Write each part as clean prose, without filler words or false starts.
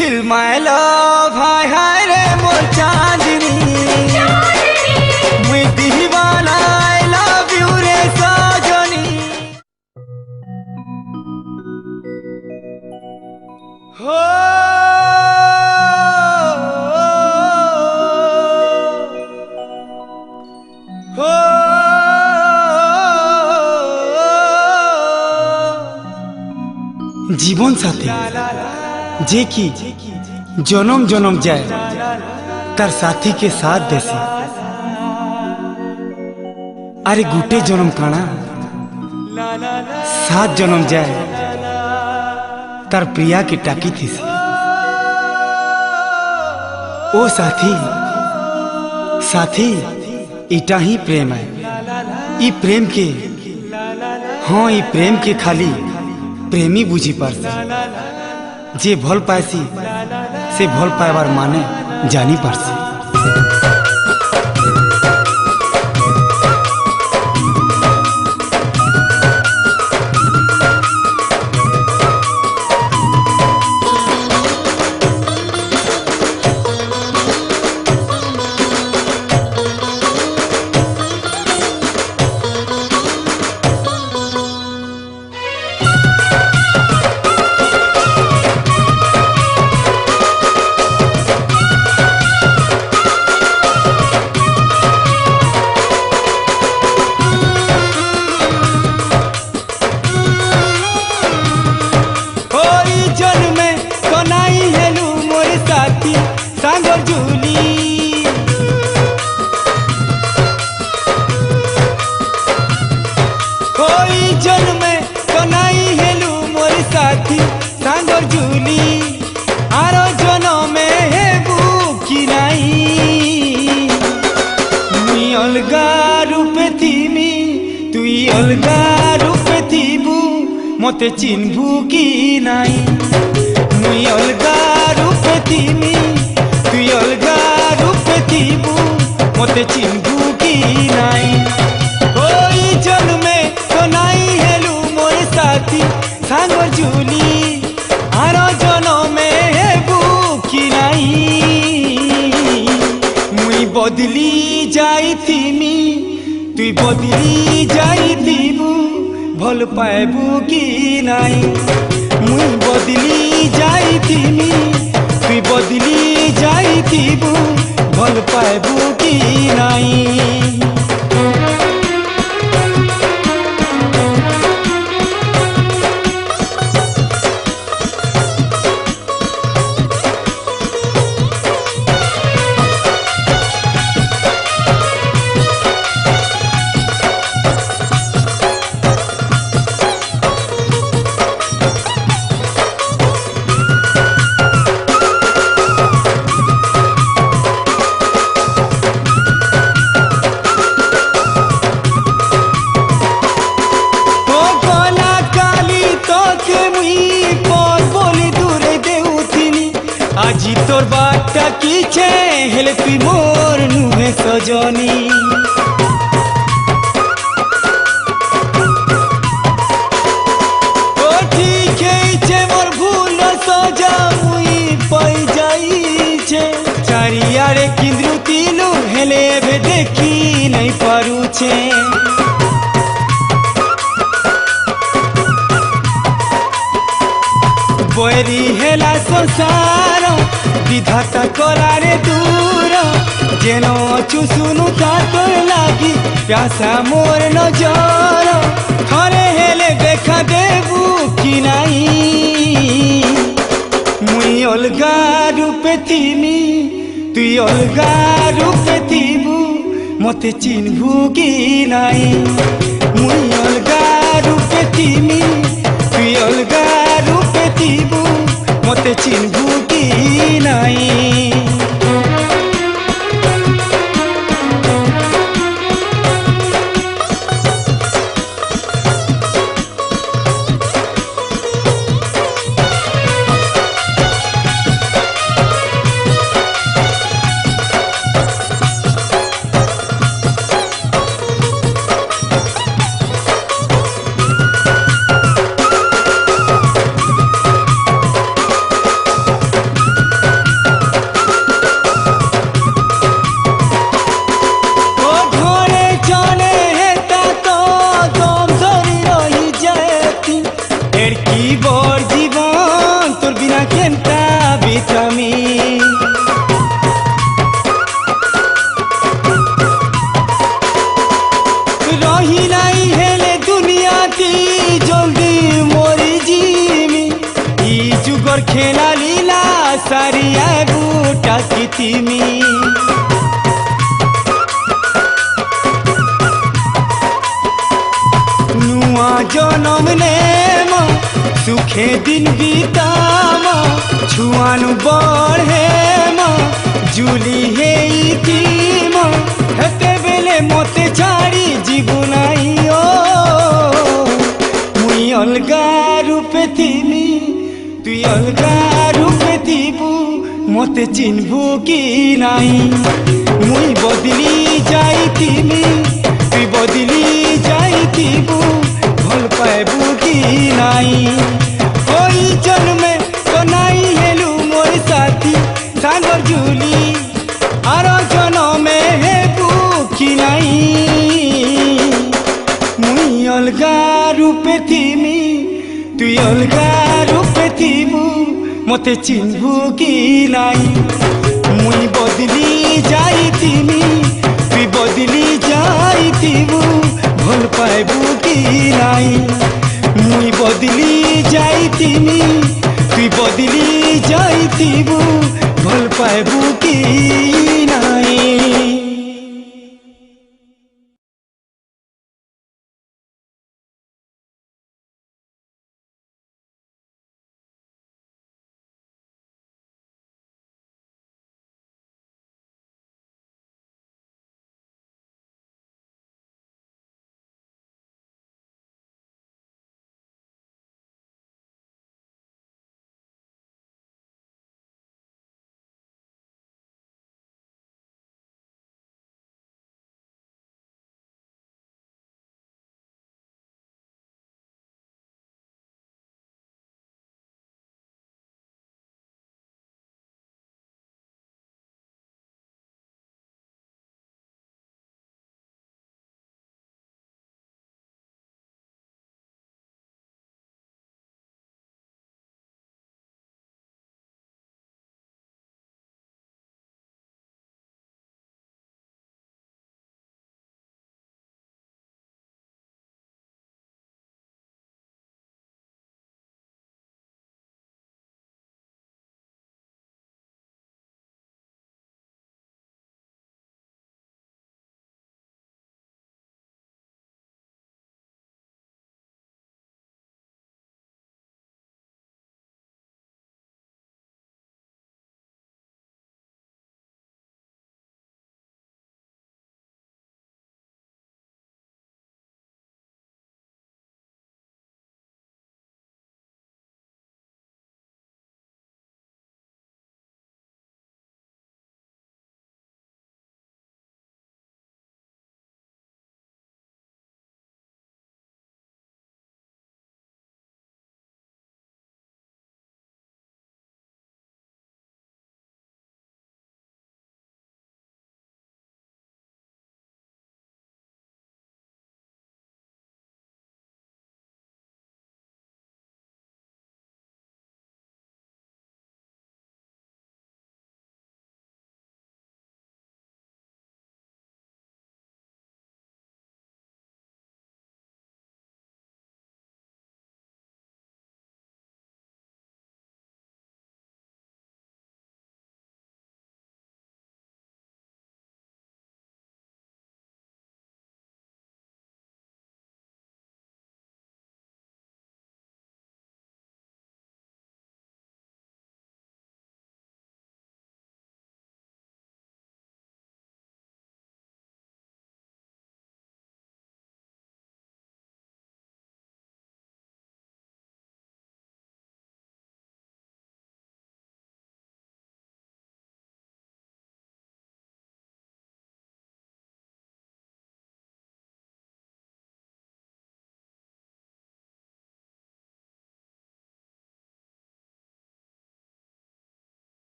feel my love हाय हाय रे मोर चांदनी मुई दीवाना I love you रे सजनी हो हो जीवन साथी जे की जन्म जन्म जाए तार साथी के साथ देसी अरे गुटे जन्म काना सात जन्म जाए तार प्रिया की टाकी थी ओ साथी साथी इटा ही प्रेम है ई प्रेम के हाँ ई प्रेम के खाली प्रेमी बुझी पारसी जे भल पासी से भल पाइबार माने जानी पारसी मते चिन्हबू की नाई मुई अलगा रूपे थीमी तुई अलगा रूपे थीबू मते चिन्हबू की नाई कोई जन्मे तो नाई हेलू मोर साथी सांग झूली आरो जनमे हेबू की नाई मुई बदली जाई थीमी तुई बदली जाई थीबू भल पाएबू की नाई मुई बदली जाई थीमी तुई बदली जाई थीबू भल पाएबू की नाई तोर बाटा की छे हेले तुई मोर नुहे सजनी ओ ठीक छे मोर भूल सजा मुई पाई जाई छे चारियारे किंद्रु तीलू हेले एबे देखी नहीं पारू छे बोरी हेला संसार विधाता करारे दूर जेनो अचु सुनु तातोर लागी प्यासा मोर नजर थरे हेले देखा देबू की नाई मुई अलगा रूपे थीमी तुई अलगा रूपे थीबू मते चिन्हबू की नाई मुई अलगा रूपे थीमी तुई अलगा रूपे थीबू मते चिन्हबू की नाई खेला लीला सारिया बूटा कितिमी नुआ जनम नेम सुखे दिन बीताम छुआनु बढ़ेम जुली हेम हेते बेले मते छाड़ी जीवु नाई ओ मुई अलगा रूपे थीमी तुई अलगा रूपे थीबू मते चिन्हबू कि नाई मुई बदली जाइथिमी तुई बदली जाइथिबू भल पाइबू कि नाई कोई जन्मे तो नाई हेलू मोर साथी सांगर जुली आरो जनमे हेबू कि नाई मुई अलगा रूपे थीमी तुई अलगा रूपे थीबू मते चिन्हबू कि नाई मुई बदली जाइथिमी तुई बदली जाइथिबू भल पाइबू कि नाई मुई बदली जाइथिमी तुई बदली जाइथिबू भल पाइबू कि नाई।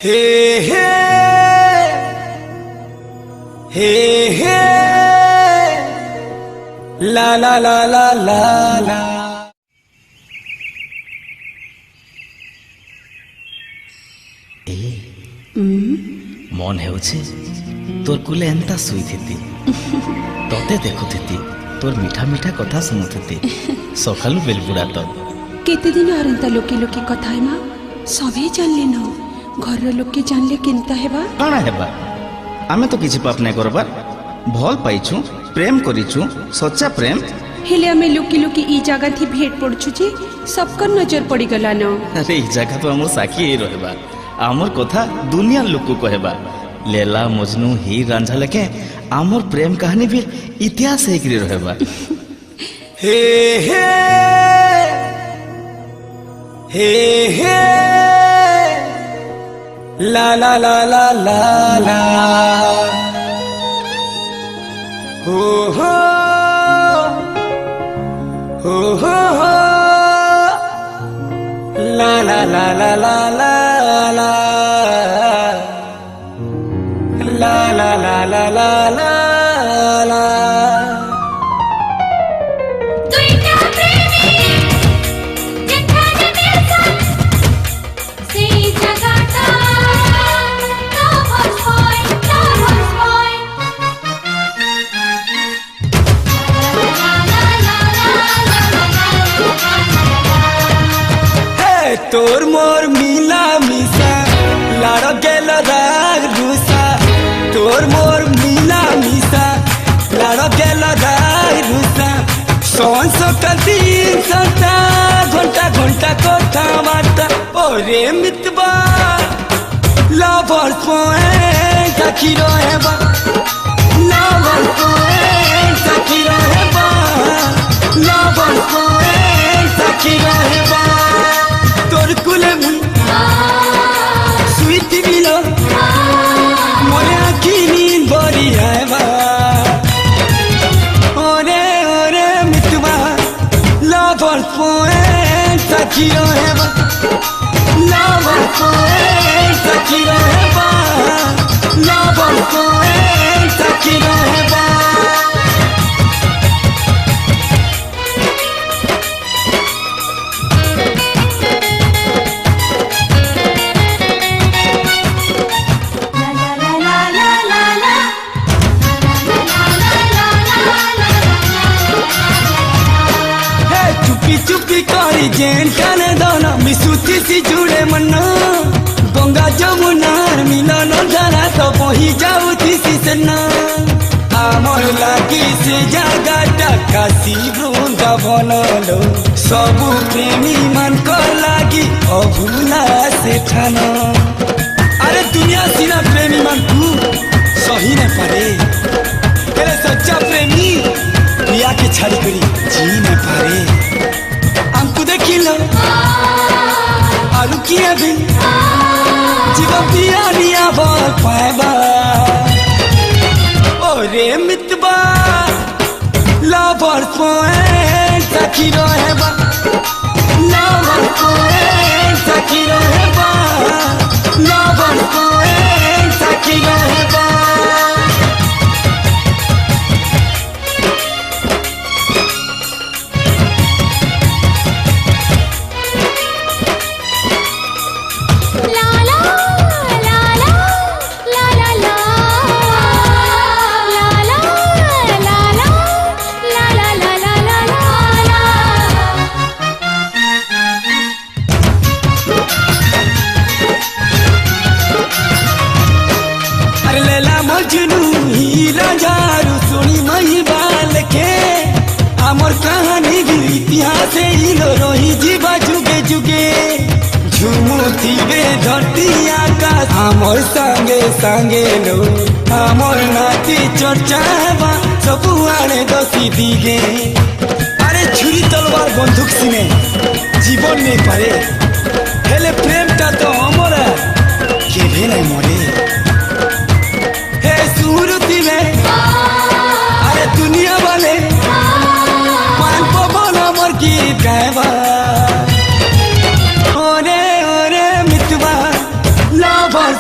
हे हे हे हे ला ला ला ला ला ला। मन हेउछे तोर कुले एंता सुई थी तोते देखुथी तोर मीठा मीठा कथा शुणुथी सकालू बेलबुड़ा तक केते दिन आरंता लोके लोके कथा है मां सभी जानले न घर लोके जानले केनता हेबा काना हेबा आमे तो किछि पाप नै करबा भल पाइछु प्रेम करिछु सच्चा प्रेम हेले हमें लोके लोके ई जगह थी भेट पड़छु जे सबकर नजर पड़ी गला न। अरे ई जगह तो हमर साखी ही रहबा आमर कथा दुनिया लोक को कहबा लैला मजनू हीर रांझा लेके आमर प्रेम कहानी भी इतिहास है कि रहबा। हे हे हे हे ला ला ला ला ला ला हो हो हो हो ला ला ला ला ला ला ला ला ला ला ला ला ला ला। तोर मोर मिला मिसा लाड़ गेल राग घुसा तोर मोर मिला मिसा लाड़ गेल राग घुसा सोन सका दिन सता घंटा घंटा कथा बार्ता ओरे मितबा लवर पॉइंट साखी रहेबा लवर पॉइंट साखी रहेबा लवर पॉइंट साखी रहेबा तोर कुले मुई सुईती बिलो मोरे आखी नींद भरी आएबा ओरे ओरे मितबा लवर पॉइंट साखी रहेबा लवर पॉइंट साखी रहेबा लवर पॉइंट साखी रहेबा। चुपी करी जेन काने दोना मिसुती सी जुड़े मन्ना गंगा जमुनार मिलन धारा तो बही जाउती सी सन्ना आमर लागी से जगह काशी वृंदावन लो सबु प्रेमी मन को लागी अभूला से ठाना। अरे दुनिया सीना प्रेमी मन तू सही न पारे तेरे सच्चा प्रेमी पिया के छाड़ी करी जी न पारे हमको देखिलो आलू किए भी जीवन पिया निया बाल पाएबा ओरे मितबा लवर पॉइंट साखी रहेबा लवर पॉइंट साखी रहेबा लवर पॉइंट साखी रहेबा। आमर कहानी भी इतिहास रही जीवा जुगे जुगे झुमुती बे धरती आकाश आमर संगे संगे लो आमर नाती चर्चा हेबा सब आड़े दसी दिगे। अरे छुरी तलवार बंदूक सीने जीवन नहीं पारे हेले प्रेम टा तो अमर केभे नहीं मरे हे सुरती में अरे दुनिया वाले गीत गाएबा ओरे ओरे मितबा लवर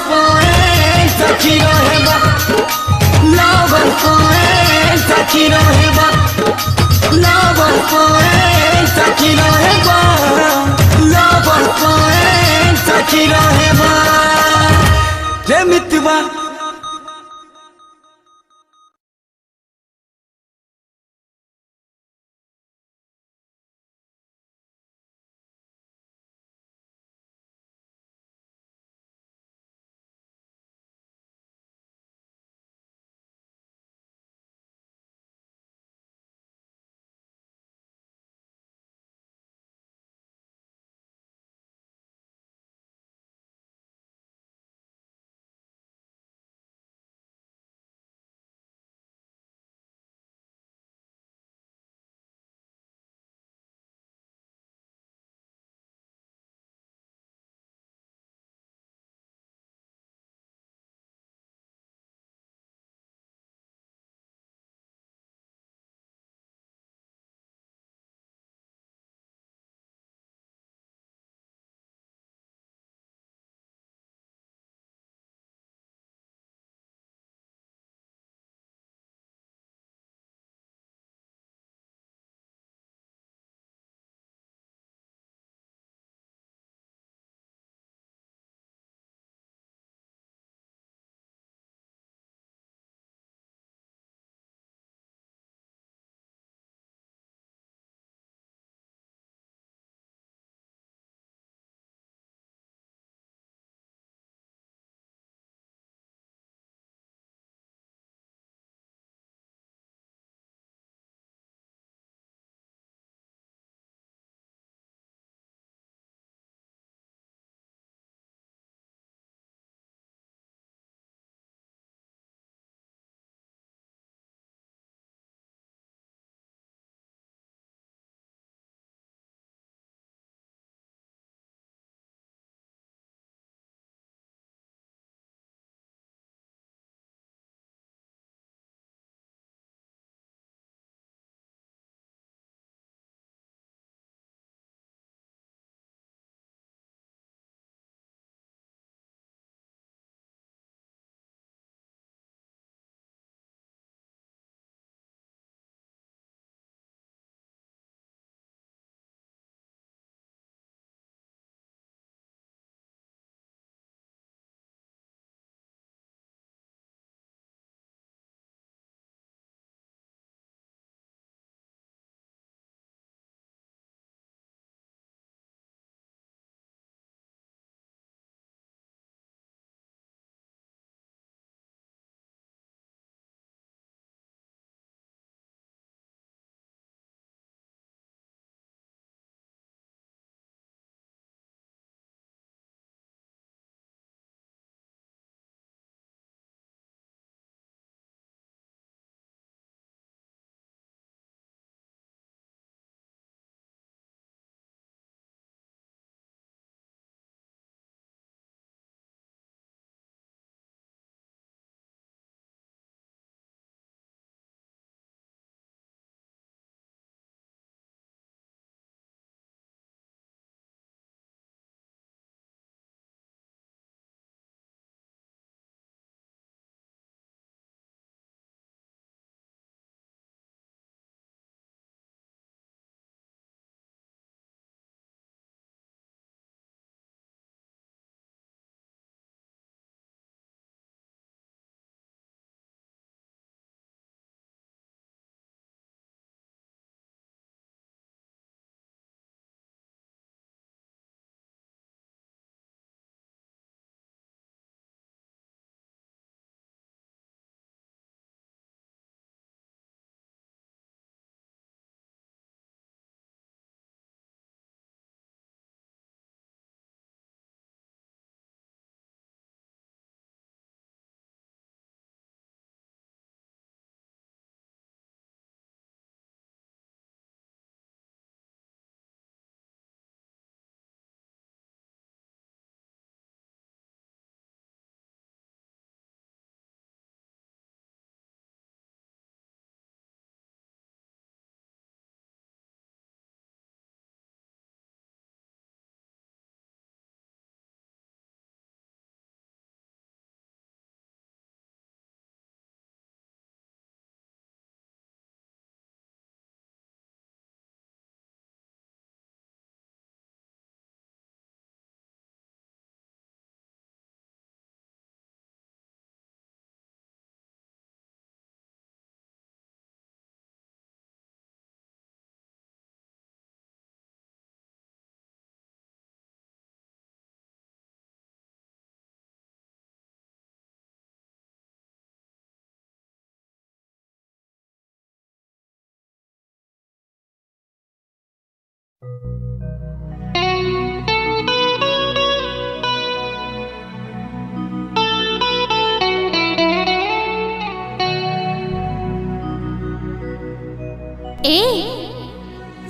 ए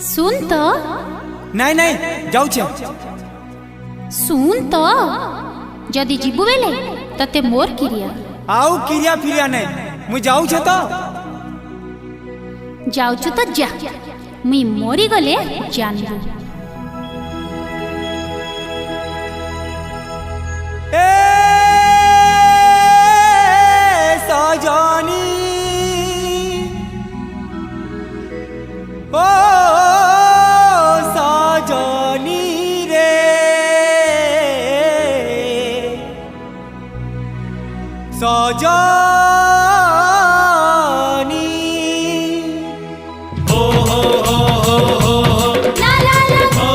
सुन तो। नहीं नहीं जाऊ छे। सुन तो जदि जीबु बेले तते मोर क्रिया आउ क्रिया फिरिया नहीं मु जाऊ छे तो जाउछु तो जा मुई मोरी गले जानबु। ए सजनी ओ सजनी रे सजनी ला ला ला ला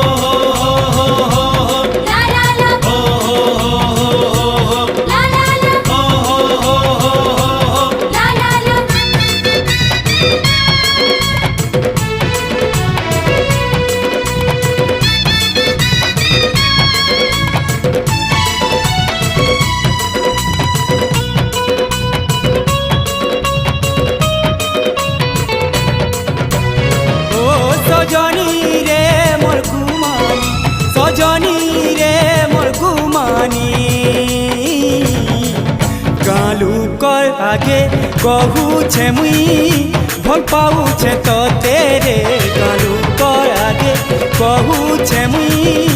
ला ला ला ला ला ला ला। सजनी रे मोर गुमानी सजनी रे मोर गुमानी गालू कर आगे कहू छे मुई भल पाऊ छे तो तेरे गालू कर आगे कहू छे मुई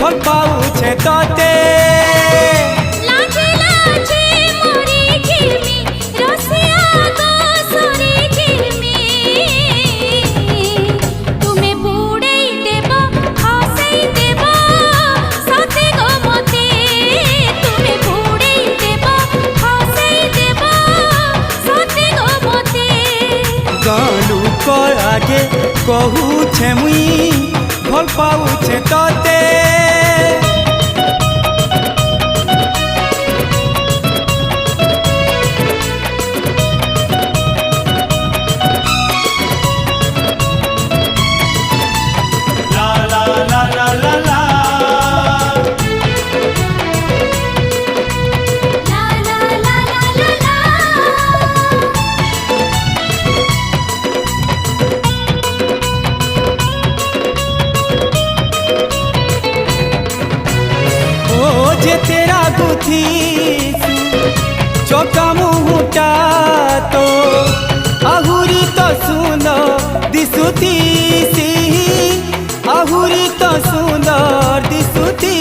भल पाऊ छे तो लाजे लाजे मोरी झिलमी रसिया गो सोरी झिलमी तुमे बुड़ेई देबो हसेई देबो साथे गो मते तुमे बुड़ेई देबो हसेई देबो साथे गो मते गालू कर आगे कहू छे मुई भल पाऊ छे तो ला ला ला ला ला ला। ओ जे तेरा गुथी चौका मुहुटा तो आहुरी तो सुंदर दिसुती सी आहुरी तो सुंदर दिसुती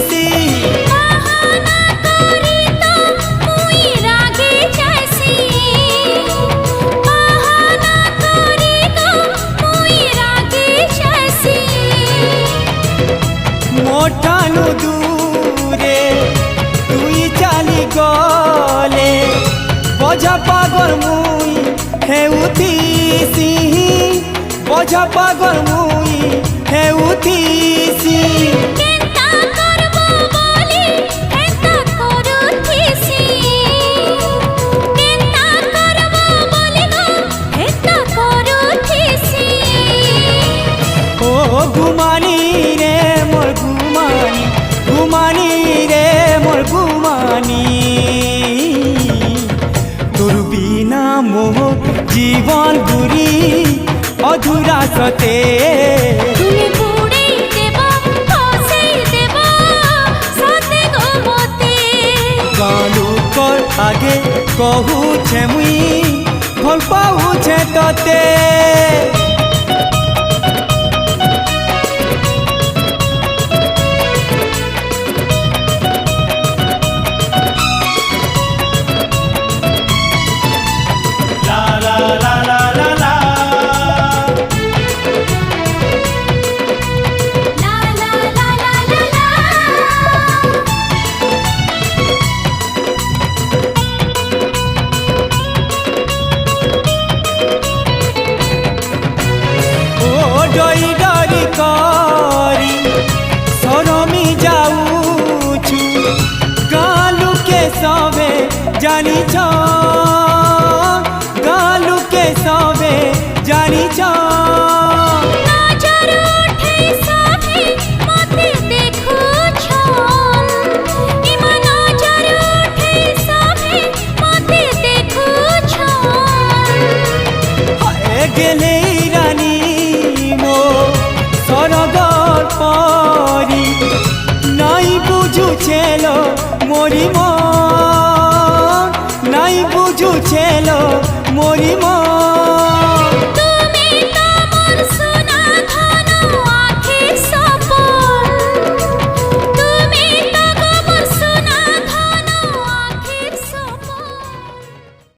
सी बहाना करी तो मुई रागे जैसी बहाना करी तो मुई रागे जैसी मोठानु दूरे तुई चाली गले बजा पागल मुई हेउथी सी बजा पागल मुई हेउथी सी केंता करबो बोली हेता करूथिसी केंता करबो बोली गो हेता करूथिसी ओ गुमानी रे मोर गुमानी गुमानी रे मोर गुमानी तोर बिना मोह जीवन गुरी अधूरा सते तुमे बुड़ेई देबो हसेई देबो साथे गो मते गालू कर आगे कहू छे मुई भल पाऊ छे तते ला ला ला ला ला ला। ओ डरी डरी करी सरमी जाऊछु गालू के सबे जानी छ गालू के सबे जानी छ नजर उठे सभी बुझुछेलो मोरी मन